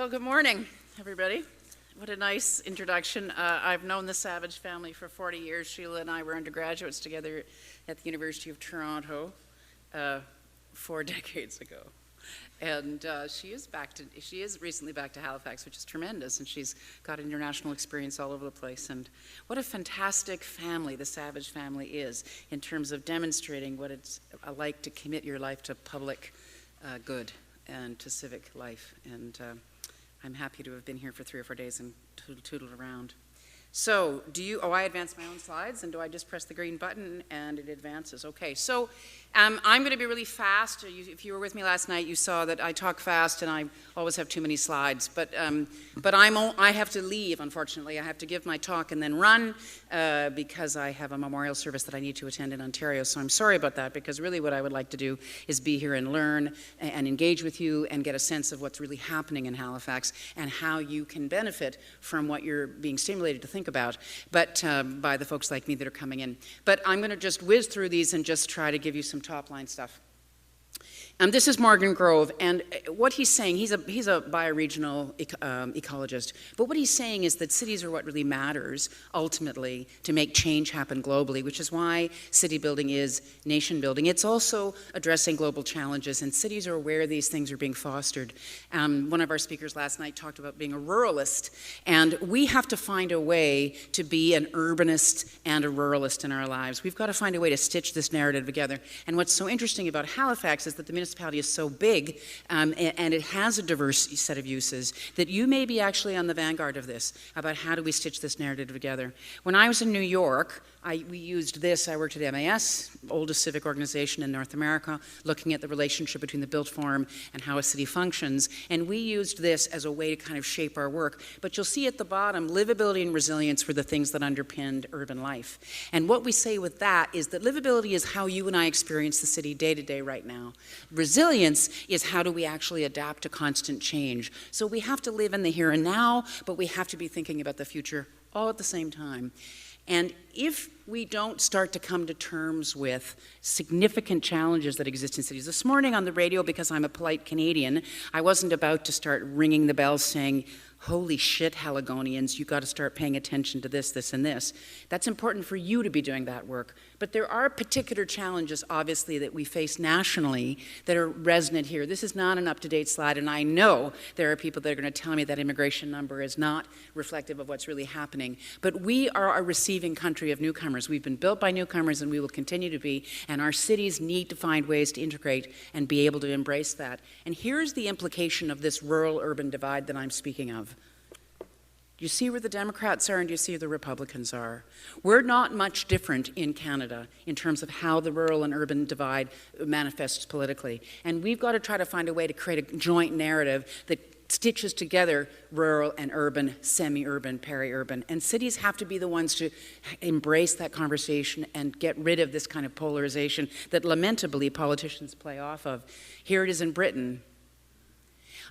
Well, good morning, everybody. What a nice introduction. I've known the Savage family for 40 years. Sheila and I were undergraduates together at the University of Toronto 4 decades ago. And she is recently back to Halifax, which is tremendous, and she's got international experience all over the place. And what a fantastic family the Savage family is in terms of demonstrating what it's like to commit your life to public good and to civic life. And I'm happy to have been here for 3 or 4 days and tootled around. So, I advance my own slides, and do I just press the green button and it advances? Okay, so I'm going to be really fast. If you were with me last night, you saw that I talk fast and I always have too many slides. But I have to leave, unfortunately. I have to give my talk and then run because I have a memorial service that I need to attend in Ontario. So I'm sorry about that, because really what I would like to do is be here and learn and engage with you and get a sense of what's really happening in Halifax and how you can benefit from what you're being stimulated to think about, but by the folks like me that are coming in. But I'm going to just whiz through these and just try to give you some top-line stuff. This is Morgan Grove, and what he's saying, he's a bioregional ecologist, but what he's saying is that cities are what really matters, ultimately, to make change happen globally, which is why city building is nation building. It's also addressing global challenges, and cities are where these things are being fostered. One of our speakers last night talked about being a ruralist, and we have to find a way to be an urbanist and a ruralist in our lives. We've got to find a way to stitch this narrative together, and what's so interesting about Halifax is that the municipality is so big and it has a diverse set of uses that you may be actually on the vanguard of this, about how do we stitch this narrative together. When I was in New York, we used this. I worked at MAS, oldest civic organization in North America, looking at the relationship between the built form and how a city functions, and we used this as a way to kind of shape our work. But you'll see at the bottom, livability and resilience were the things that underpinned urban life. And what we say with that is that livability is how you and I experience the city day to day right now. Resilience is how do we actually adapt to constant change. So we have to live in the here and now, but we have to be thinking about the future all at the same time. And if we don't start to come to terms with significant challenges that exist in cities. This morning on the radio, because I'm a polite Canadian, I wasn't about to start ringing the bells saying, holy shit, Haligonians, you've got to start paying attention to this, this, and this. That's important for you to be doing that work. But there are particular challenges, obviously, that we face nationally that are resonant here. This is not an up-to-date slide, and I know there are people that are going to tell me that immigration number is not reflective of what's really happening. But we are a receiving country of newcomers. We've been built by newcomers, and we will continue to be, and our cities need to find ways to integrate and be able to embrace that. And here's the implication of this rural-urban divide that I'm speaking of. Do you see where the Democrats are and do you see where the Republicans are? We're not much different in Canada in terms of how the rural and urban divide manifests politically. And we've got to try to find a way to create a joint narrative that stitches together rural and urban, semi-urban, peri-urban. And cities have to be the ones to embrace that conversation and get rid of this kind of polarization that lamentably politicians play off of. Here it is in Britain.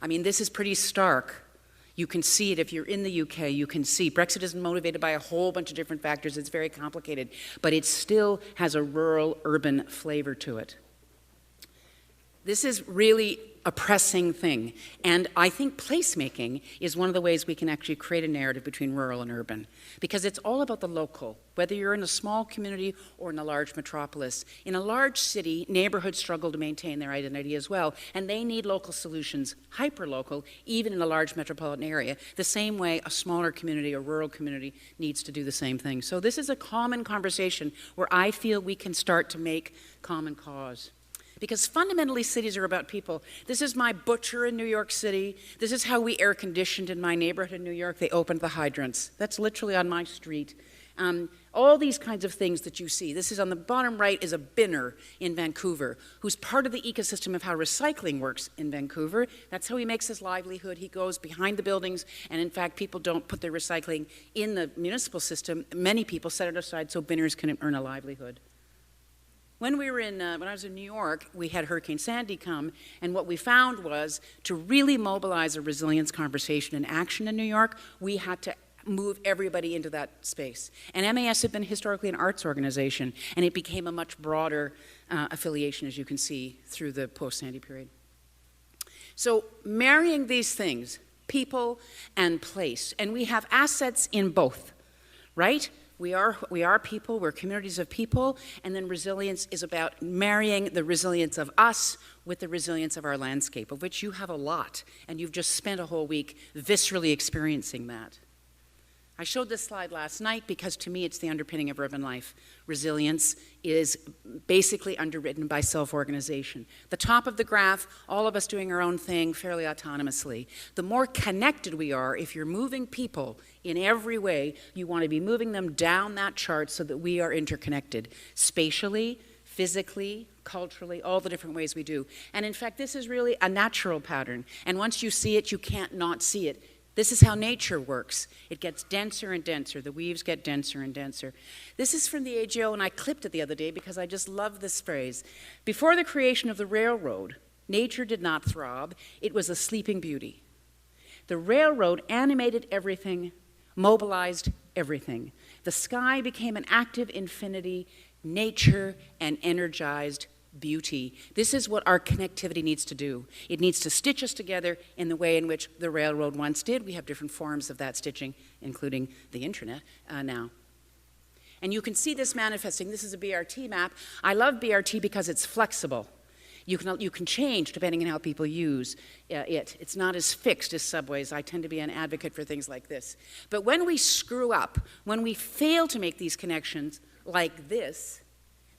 I mean, this is pretty stark. You can see it if you're in the UK, you can see Brexit is motivated by a whole bunch of different factors. It's very complicated, but it still has a rural-urban flavor to it. This is really a pressing thing, and I think placemaking is one of the ways we can actually create a narrative between rural and urban, because it's all about the local, whether you're in a small community or in a large metropolis. In a large city, neighborhoods struggle to maintain their identity as well, and they need local solutions, hyper-local, even in a large metropolitan area, the same way a smaller community or rural community needs to do the same thing. So this is a common conversation where I feel we can start to make common cause. Because fundamentally, cities are about people. This is my butcher in New York City. This is how we air conditioned in my neighborhood in New York. They opened the hydrants. That's literally on my street. All these kinds of things that you see. This is on the bottom right is a binner in Vancouver who's part of the ecosystem of how recycling works in Vancouver. That's how he makes his livelihood. He goes behind the buildings, and in fact, people don't put their recycling in the municipal system. Many people set it aside so binners can earn a livelihood. When I was in New York, we had Hurricane Sandy come, and what we found was to really mobilize a resilience conversation and action in New York, we had to move everybody into that space. And MAS had been historically an arts organization, and it became a much broader affiliation, as you can see, through the post-Sandy period. So marrying these things, people and place. And we have assets in both, right? We are people, we're communities of people, and then resilience is about marrying the resilience of us with the resilience of our landscape, of which you have a lot, and you've just spent a whole week viscerally experiencing that. I showed this slide last night because to me it's the underpinning of urban life. Resilience is basically underwritten by self-organization. The top of the graph, all of us doing our own thing fairly autonomously. The more connected we are, if you're moving people in every way, you want to be moving them down that chart so that we are interconnected spatially, physically, culturally, all the different ways we do. And in fact, this is really a natural pattern. And once you see it, you can't not see it. This is how nature works. It gets denser and denser. The weaves get denser and denser. This is from the AGO, and I clipped it the other day because I just love this phrase. Before the creation of the railroad, nature did not throb. It was a sleeping beauty. The railroad animated everything, mobilized everything. The sky became an active infinity, nature, and energized beauty. This is what our connectivity needs to do. It needs to stitch us together in the way in which the railroad once did. We have different forms of that stitching, including the internet now. And you can see this manifesting. This is a BRT map. I love BRT because it's flexible. You can change depending on how people use it. It's not as fixed as subways. I tend to be an advocate for things like this. But when we screw up, when we fail to make these connections like this,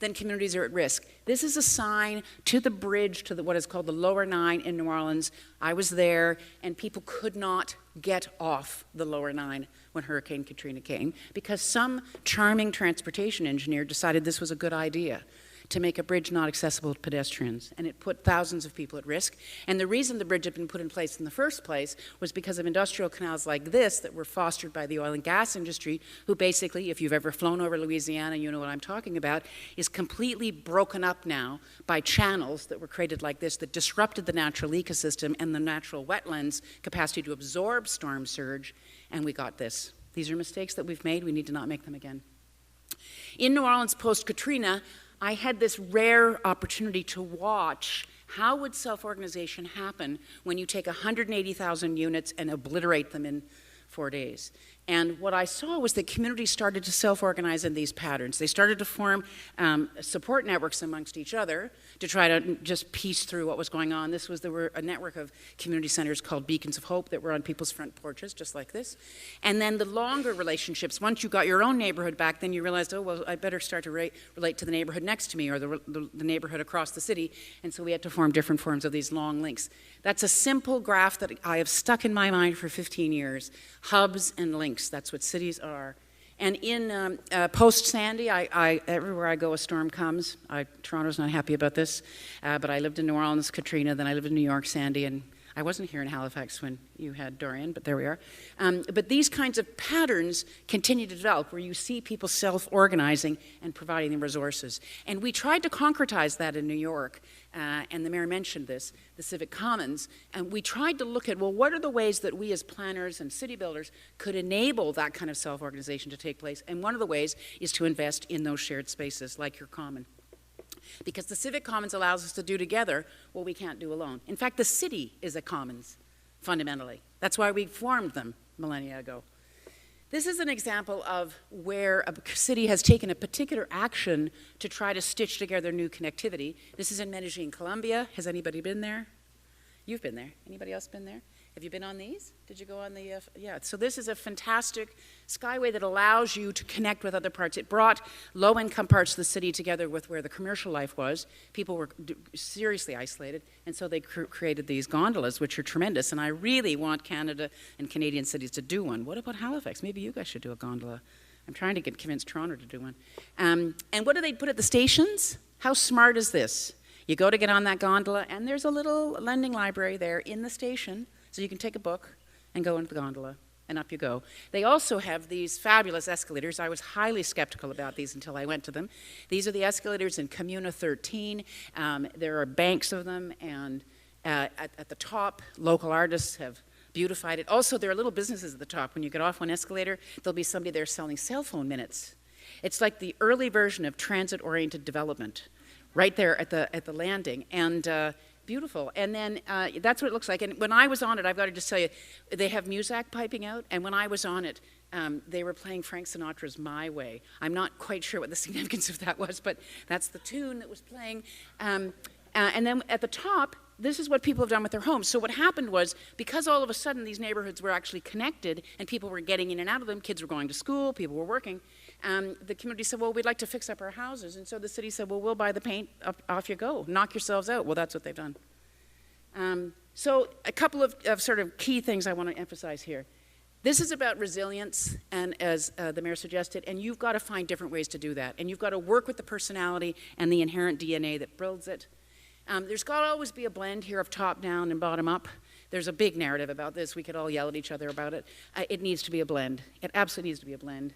then communities are at risk. This is a sign to the bridge to what is called the Lower Nine in New Orleans. I was there, and people could not get off the Lower Nine when Hurricane Katrina came because some charming transportation engineer decided this was a good idea to make a bridge not accessible to pedestrians, and it put thousands of people at risk. And the reason the bridge had been put in place in the first place was because of industrial canals like this that were fostered by the oil and gas industry, who basically, if you've ever flown over Louisiana, you know what I'm talking about, is completely broken up now by channels that were created like this that disrupted the natural ecosystem and the natural wetlands capacity to absorb storm surge, and we got this. These are mistakes that we've made. We need to not make them again. In New Orleans post-Katrina, I had this rare opportunity to watch how would self-organization happen when you take 180,000 units and obliterate them in 4 days. And what I saw was that communities started to self-organize in these patterns. They started to form support networks amongst each other to try to just piece through what was going on. There were a network of community centers called Beacons of Hope that were on people's front porches, just like this. And then the longer relationships, once you got your own neighborhood back, then you realized, oh, well, I better start to relate to the neighborhood next to me or the neighborhood across the city. And so we had to form different forms of these long links. That's a simple graph that I have stuck in my mind for 15 years. Hubs and links. That's what cities are. And in post-Sandy, everywhere I go, a storm comes. Toronto's not happy about this, but I lived in New Orleans, Katrina, then I lived in New York, Sandy, and I wasn't here in Halifax when you had Dorian, but there we are. But these kinds of patterns continue to develop where you see people self-organizing and providing them resources. And we tried to concretize that in New York, and the mayor mentioned this, the civic commons, and we tried to look at, well, what are the ways that we as planners and city builders could enable that kind of self-organization to take place? And one of the ways is to invest in those shared spaces like your common. Because the civic commons allows us to do together what we can't do alone. In fact, the city is a commons, fundamentally. That's why we formed them millennia ago. This is an example of where a city has taken a particular action to try to stitch together new connectivity. This is in Medellin, Colombia. Has anybody been there? You've been there. Anybody else been there? Have you been on these? Did you go on the, yeah. So this is a fantastic skyway that allows you to connect with other parts. It brought low-income parts of the city together with where the commercial life was. People were seriously isolated, and so they created these gondolas, which are tremendous, and I really want Canada and Canadian cities to do one. What about Halifax? Maybe you guys should do a gondola. I'm trying to convince Toronto to do one. And what do they put at the stations? How smart is this? You go to get on that gondola, and there's a little lending library there in the station, so you can take a book and go into the gondola, and up you go. They also have these fabulous escalators. I was highly skeptical about these until I went to them. These are the escalators in Comuna 13. There are banks of them, and at the top, local artists have beautified it. Also, there are little businesses at the top. When you get off one escalator, there'll be somebody there selling cell phone minutes. It's like the early version of transit-oriented development, right there at the landing. And beautiful. And then that's what it looks like. And when I was on it, I've got to just tell you, they have Muzak piping out. And when I was on it, they were playing Frank Sinatra's My Way. I'm not quite sure what the significance of that was, but that's the tune that was playing. And then at the top, this is what people have done with their homes. So what happened was, because all of a sudden these neighborhoods were actually connected and people were getting in and out of them, kids were going to school, people were working, the community said, well, we'd like to fix up our houses. And so the city said, well, we'll buy the paint, off you go, knock yourselves out. Well, that's what they've done. So a couple of sort of key things I want to emphasize here. This is about resilience, and as the mayor suggested, and you've got to find different ways to do that. And you've got to work with the personality and the inherent DNA that builds it. There's got to always be a blend here of top down and bottom up. There's a big narrative about this. We could all yell at each other about it. It needs to be a blend. It absolutely needs to be a blend.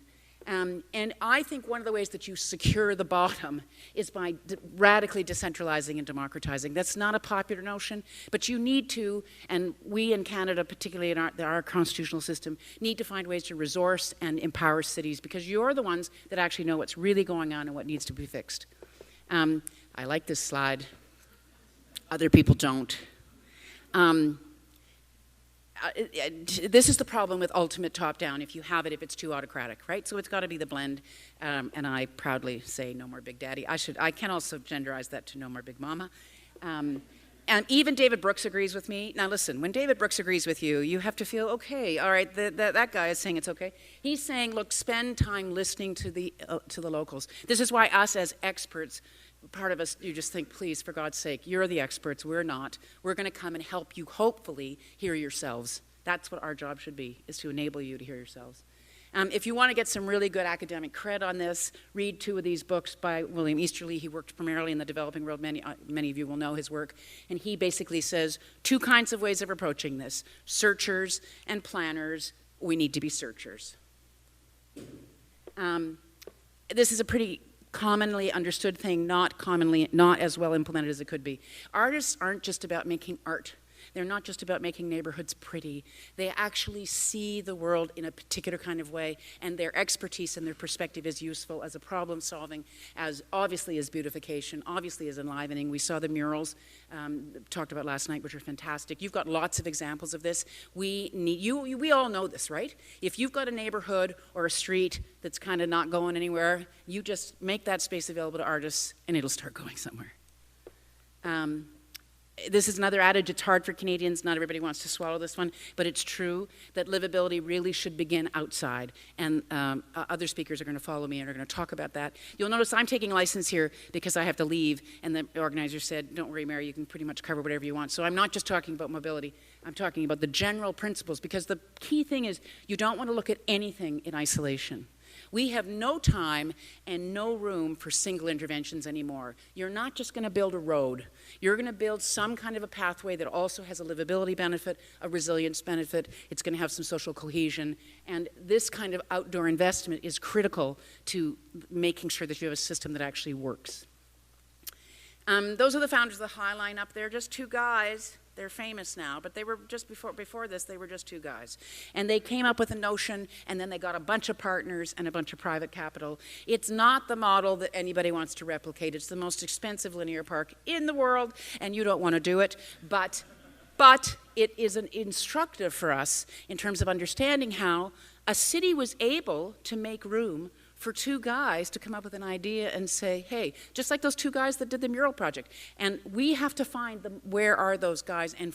And I think one of the ways that you secure the bottom is by radically decentralizing and democratizing. That's not a popular notion, but you need to, and we in Canada, particularly in our constitutional system, need to find ways to resource and empower cities, because you're the ones that actually know what's really going on and what needs to be fixed. I like this slide. Other people don't. This is the problem with ultimate top-down, if you have it, if it's too autocratic, right? So it's got to be the blend, and I proudly say no more Big Daddy. I can also genderize that to no more Big Mama. And even David Brooks agrees with me. Now listen, when David Brooks agrees with you, you have to feel, okay, all right, that guy is saying it's okay. He's saying, look, spend time listening to the locals. This is why us as experts, part of us, you just think, please, for God's sake, you're the experts, we're not. We're going to come and help you, hopefully, hear yourselves. That's what our job should be, is to enable you to hear yourselves. If you want to get some really good academic cred on this, read 2 of these books by William Easterly. He worked primarily in the developing world. Many of you will know his work. And he basically says 2 kinds of ways of approaching this. Searchers and planners. We need to be searchers. This is a pretty commonly understood thing, not as well implemented as it could be. Artists aren't just about making art. They're not just about making neighborhoods pretty. They actually see the world in a particular kind of way, and their expertise and their perspective is useful as a problem solving, as obviously as beautification, obviously as enlivening. We saw the murals talked about last night, which are fantastic. You've got lots of examples of this. We all know this, right? If you've got a neighborhood or a street that's kind of not going anywhere, you just make that space available to artists and it'll start going somewhere. This is another adage, it's hard for Canadians, not everybody wants to swallow this one, but it's true that livability really should begin outside, and other speakers are going to follow me and are going to talk about that. You'll notice I'm taking license here because I have to leave, and the organizer said, don't worry, Mary, you can pretty much cover whatever you want. So I'm not just talking about mobility, I'm talking about the general principles, because the key thing is you don't want to look at anything in isolation. We have no time and no room for single interventions anymore. You're not just going to build a road. You're going to build some kind of a pathway that also has a livability benefit, a resilience benefit. It's going to have some social cohesion. And this kind of outdoor investment is critical to making sure that you have a system that actually works. Those are the founders of the High Line up there, just 2 guys. They're famous now, but they were just before this, they were just 2 guys. And they came up with a notion, and then they got a bunch of partners and a bunch of private capital. It's not the model that anybody wants to replicate. It's the most expensive linear park in the world, and you don't want to do it, but it is instructive for us in terms of understanding how a city was able to make room for 2 guys to come up with an idea and say, hey, just like those 2 guys that did the mural project. And we have to find them, where are those guys, and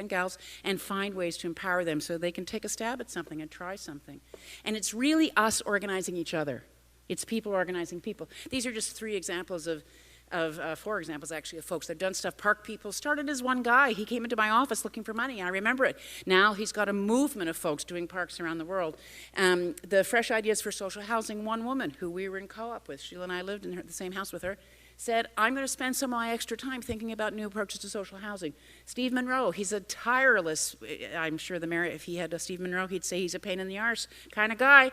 gals, and find ways to empower them so they can take a stab at something and try something. And it's really us organizing each other. It's people organizing people. These are just 3 examples of 4 examples, actually, of folks that have done stuff. Park people started as 1 guy. He came into my office looking for money. I remember it. Now he's got a movement of folks doing parks around the world. The Fresh Ideas for Social Housing, 1 woman who we were in co-op with, Sheila and I lived in the same house with her, said, I'm going to spend some of my extra time thinking about new approaches to social housing. Steve Monroe, he's a tireless, I'm sure the mayor, if he had a Steve Monroe, he'd say he's a pain in the arse kind of guy.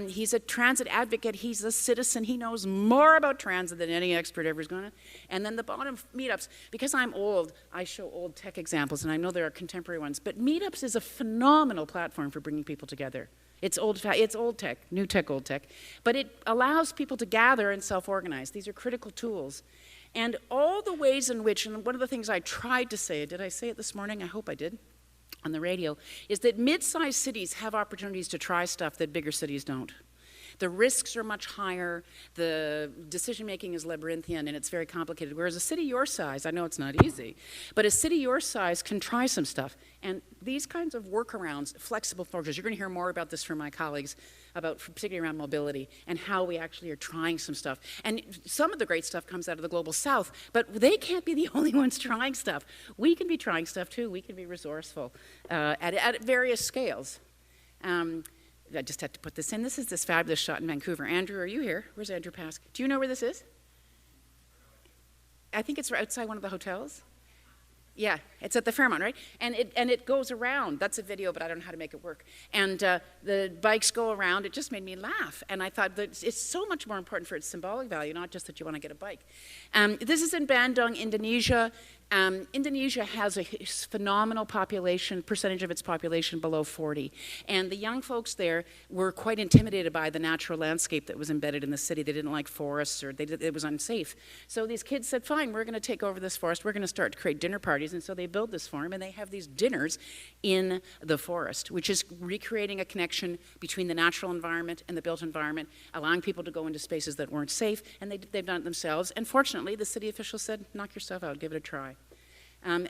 He's a transit advocate. He's a citizen. He knows more about transit than any expert ever is going to. And then the bottom meetups, because I'm old, I show old tech examples, and I know there are contemporary ones, but meetups is a phenomenal platform for bringing people together. It's old tech, new tech, old tech, but it allows people to gather and self-organize. These are critical tools. And all the ways in which, and one of the things I tried to say, did I say it this morning? I hope I did, on the radio, is that mid-sized cities have opportunities to try stuff that bigger cities don't. The risks are much higher, the decision-making is labyrinthian, and it's very complicated. Whereas a city your size, I know it's not easy, but a city your size can try some stuff. And these kinds of workarounds, flexible approaches, you're going to hear more about this from my colleagues, about particularly around mobility and how we actually are trying some stuff. And some of the great stuff comes out of the global south, but they can't be the only ones trying stuff. We can be trying stuff too. We can be resourceful at various scales. I just had to put this in. This is this fabulous shot in Vancouver. Andrew, are you here? Where's Andrew Pask? Do you know where this is? I think it's outside one of the hotels. Yeah, it's at the Fairmont, right? And it goes around. That's a video, but I don't know how to make it work. And the bikes go around. It just made me laugh. And I thought that it's so much more important for its symbolic value, not just that you want to get a bike. This is in Bandung, Indonesia. Indonesia has a phenomenal population, percentage of its population below 40. And the young folks there were quite intimidated by the natural landscape that was embedded in the city. They didn't like forests, or it was unsafe. So these kids said, fine, we're going to take over this forest. We're going to start to create dinner parties. And so they build this farm, and they have these dinners in the forest, which is recreating a connection between the natural environment and the built environment, allowing people to go into spaces that weren't safe, and they've done it themselves. And fortunately, the city officials said, knock your stuff out, give it a try.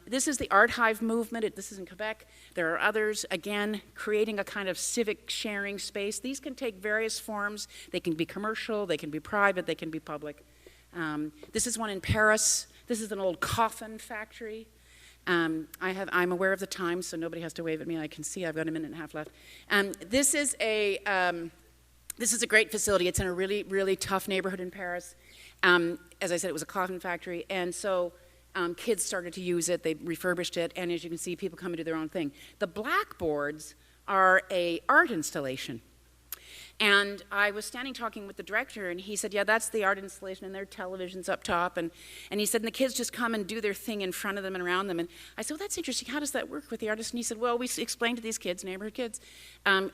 This is the Art Hive movement. This is in Quebec. There are others, again, creating a kind of civic sharing space. These can take various forms. They can be commercial, they can be private, they can be public. This is one in Paris. This is an old coffin factory. I'm aware of the time, so nobody has to wave at me. I can see I've got a minute and a half left. This is a great facility. It's in a really, really tough neighborhood in Paris. As I said, it was a coffin factory, and so kids started to use it. They refurbished it, and as you can see, people come and do their own thing. The blackboards are an art installation. And I was standing talking with the director, and he said, yeah, that's the art installation, and their television's up top. And he said, and the kids just come and do their thing in front of them and around them. And I said, well, that's interesting. How does that work with the artists? And he said, well, we explained to these kids, neighborhood kids,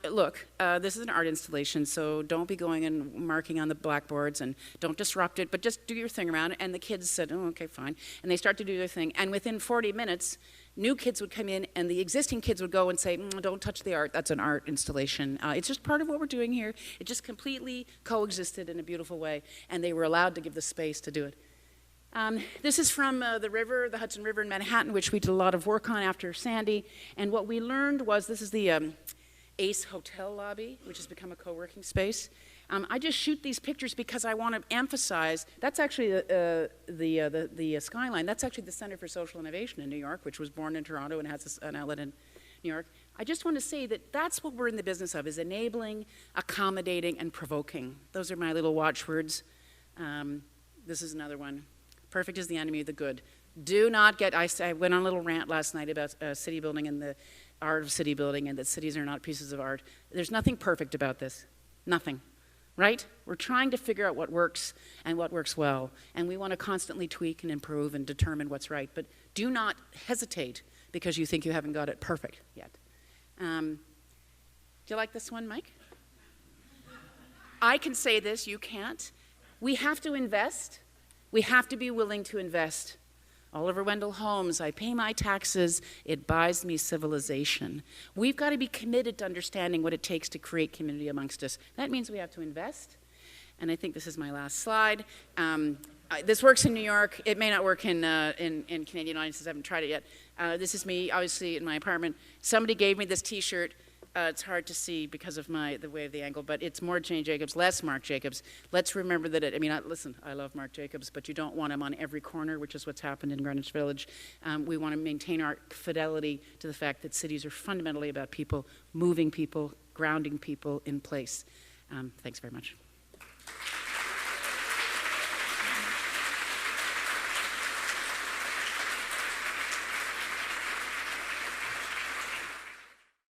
look, this is an art installation, so don't be going and marking on the blackboards, and don't disrupt it, but just do your thing around it. And the kids said, oh, okay, fine. And they start to do their thing. And within 40 minutes, new kids would come in, and the existing kids would go and say, don't touch the art, that's an art installation. It's just part of what we're doing here. It just completely coexisted in a beautiful way, and they were allowed to give the space to do it. This is from the Hudson River in Manhattan, which we did a lot of work on after Sandy, and what we learned was, this is the Ace Hotel lobby, which has become a co-working space. I just shoot these pictures because I want to emphasize, that's actually the skyline. That's actually the Center for Social Innovation in New York, which was born in Toronto and has an outlet in New York. I just want to say that that's what we're in the business of, is enabling, accommodating, and provoking. Those are my little watchwords. This is another one. Perfect is the enemy of the good. Do not get, I went on a little rant last night about city building and the art of city building, and that cities are not pieces of art. There's nothing perfect about this. Nothing. Right? We're trying to figure out what works and what works well, and we want to constantly tweak and improve and determine what's right, but do not hesitate because you think you haven't got it perfect yet. Do you like this one, Mike? I can say this, you can't. We have to invest. We have to be willing to invest. Oliver Wendell Holmes, I pay my taxes, it buys me civilization. We've got to be committed to understanding what it takes to create community amongst us. That means we have to invest. And I think this is my last slide. This works in New York. It may not work in Canadian audiences. I haven't tried it yet. This is me, obviously, in my apartment. Somebody gave me this T-shirt. It's hard to see because of the way of the angle, but it's more Jane Jacobs, less Marc Jacobs. Let's remember that listen, I love Marc Jacobs, but you don't want him on every corner, which is what's happened in Greenwich Village. We want to maintain our fidelity to the fact that cities are fundamentally about people, moving people, grounding people in place. Thanks very much.